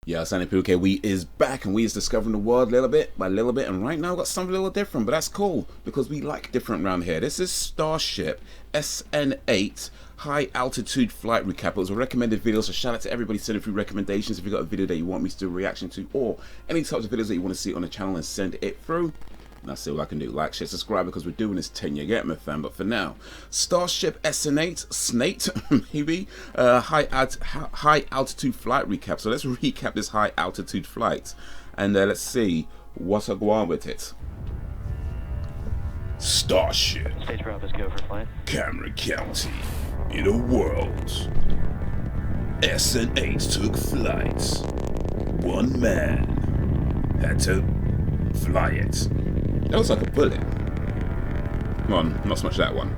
Yeah, Sandy Puke, we is back and we is discovering the world little bit by little bit, and right now we've got something a little different, but that's cool because we like different around here. This is Starship SN8 high altitude flight recap. It was a recommended video, so shout out to everybody sending through recommendations. If you got a video that you want me to do a reaction to, or any types of videos that you want to see on the channel, and send it through. And that's all I can do. Like, share, subscribe, because we're doing this 10-year get me, fam. But for now, Starship SN8 Snake, maybe high altitude flight recap. So let's recap this high altitude flight, and let's see what's a go on with it. Starship. Stage Bravo's go for flight. Cameron County, in a world. SN8 took flight. One man had to fly it. That looks like a bullet. Come on, not so much that one.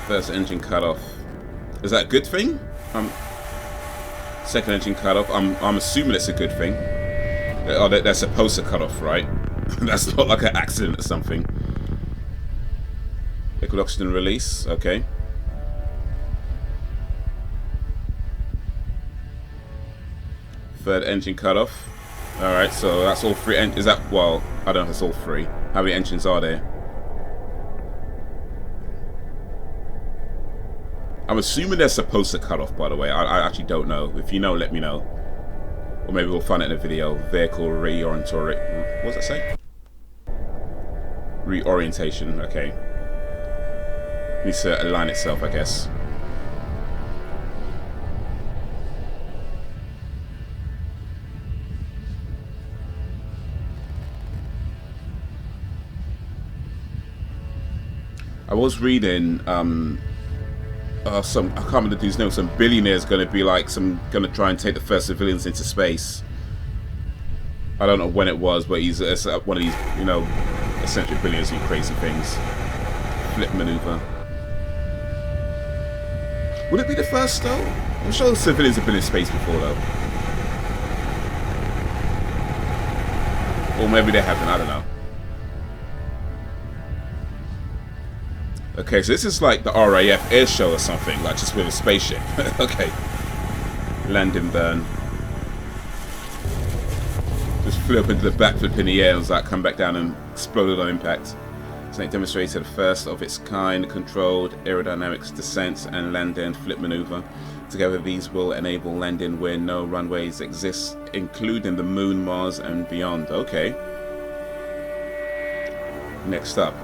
First engine cut off. Is that a good thing? Second engine cut off. I'm assuming it's a good thing. Oh, they're supposed to cut off, right? That's not like an accident or something. Liquid oxygen release. Okay. Third engine cut off. Alright, so that's all three. Is that, well, I don't know if it's all three. How many engines are there? I'm assuming they're supposed to cut off, by the way. I actually don't know. If you know, let me know. Or maybe we'll find it in a video. Vehicle reorientation. What does that say? Reorientation, okay. Needs to align itself, I guess. I was reading some, I can't remember these names, some billionaires going to be like, going to try and take the first civilians into space. I don't know when it was, but he's one of these, you know, eccentric billionaires who do crazy things. Flip maneuver. Would it be the first though? I'm sure the civilians have been in space before though. Or maybe they haven't, I don't know. Okay, so this is like the RAF air show or something, like just with a spaceship. Okay. Landing burn. Just flew up into the backflip in the air and was like come back down and exploded on impact. Snake demonstrated the first of its kind controlled aerodynamics descent and landing flip maneuver. Together these will enable landing where no runways exist, including the moon, Mars and beyond. Okay. Next up,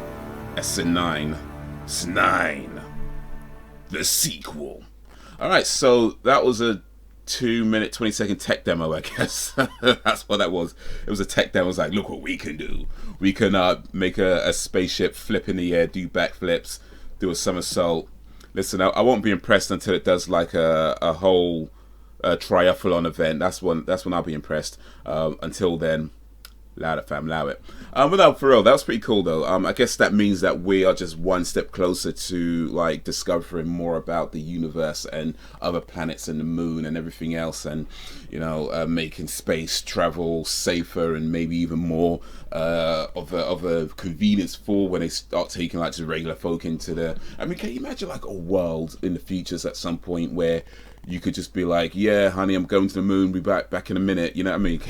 SN9. S9, the sequel. Alright, so that was a 2-minute 20-second tech demo, I guess. That's what that was. It was a tech demo. It was like, look what we can do. We can make a spaceship flip in the air, do backflips, do a somersault. Listen, I won't be impressed until it does like a whole triathlon event. That's when I'll be impressed. Until then, allow it, fam, allow it. But no, for real, that was pretty cool though. I guess that means that we are just one step closer to like discovering more about the universe and other planets and the moon and everything else, and you know, making space travel safer and maybe even more of a convenience for when they start taking like just regular folk into the. I mean, can you imagine like a world in the futures at some point where you could just be like, yeah, honey, I'm going to the moon. Be back in a minute. You know what I mean?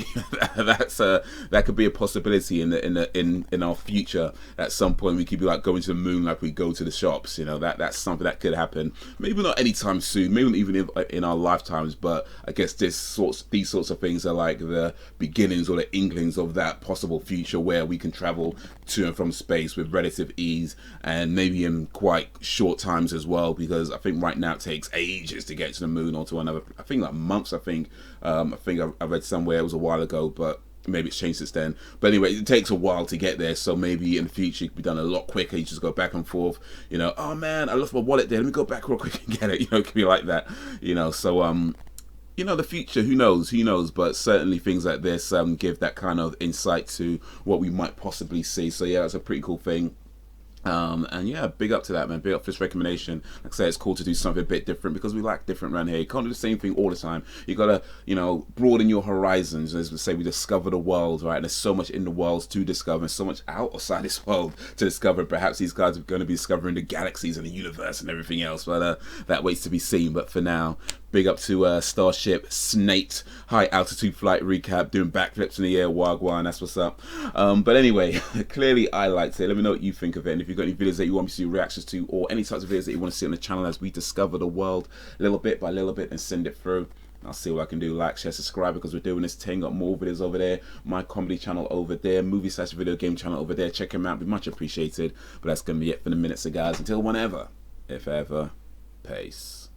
That could be a possibility in our future. At some point, we could be like going to the moon, like we go to the shops. You know, that's something that could happen. Maybe not anytime soon. Maybe not even in our lifetimes. But I guess these sorts of things are like the beginnings or the inklings of that possible future where we can travel to and from space with relative ease, and maybe in quite short times as well. Because I think right now it takes ages to get to the moon. Or to another, I think like months. I think I read somewhere, it was a while ago, but maybe it's changed since then. But anyway, it takes a while to get there, so maybe in the future it could be done a lot quicker. You just go back and forth, you know, oh man, I lost my wallet there, let me go back real quick and get it. You know, it could be like that, you know. So you know, the future, who knows, but certainly things like this give that kind of insight to what we might possibly see. So yeah, that's a pretty cool thing. And yeah, big up to that, man. Big up for this recommendation. Like I say, it's cool to do something a bit different because we like different around here. You can't do the same thing all the time. You gotta, broaden your horizons. As we say, we discover the world, right? And there's so much in the world to discover, and so much outside this world to discover. Perhaps these guys are going to be discovering the galaxies and the universe and everything else, but that waits to be seen. But for now, big up to Starship, Snake, high altitude flight recap, doing backflips in the air, wagwan, that's what's up. But anyway, clearly I liked it. Let me know what you think of it, and if you've got any videos that you want me to see reactions to, or any types of videos that you want to see on the channel as we discover the world little bit by little bit, and send it through. I'll see what I can do. Like, share, subscribe, because we're doing this thing. Got more videos over there. My comedy channel over there. Movie/video game channel over there. Check them out. Be much appreciated. But that's going to be it for the minute, so guys. Until whenever, if ever, peace.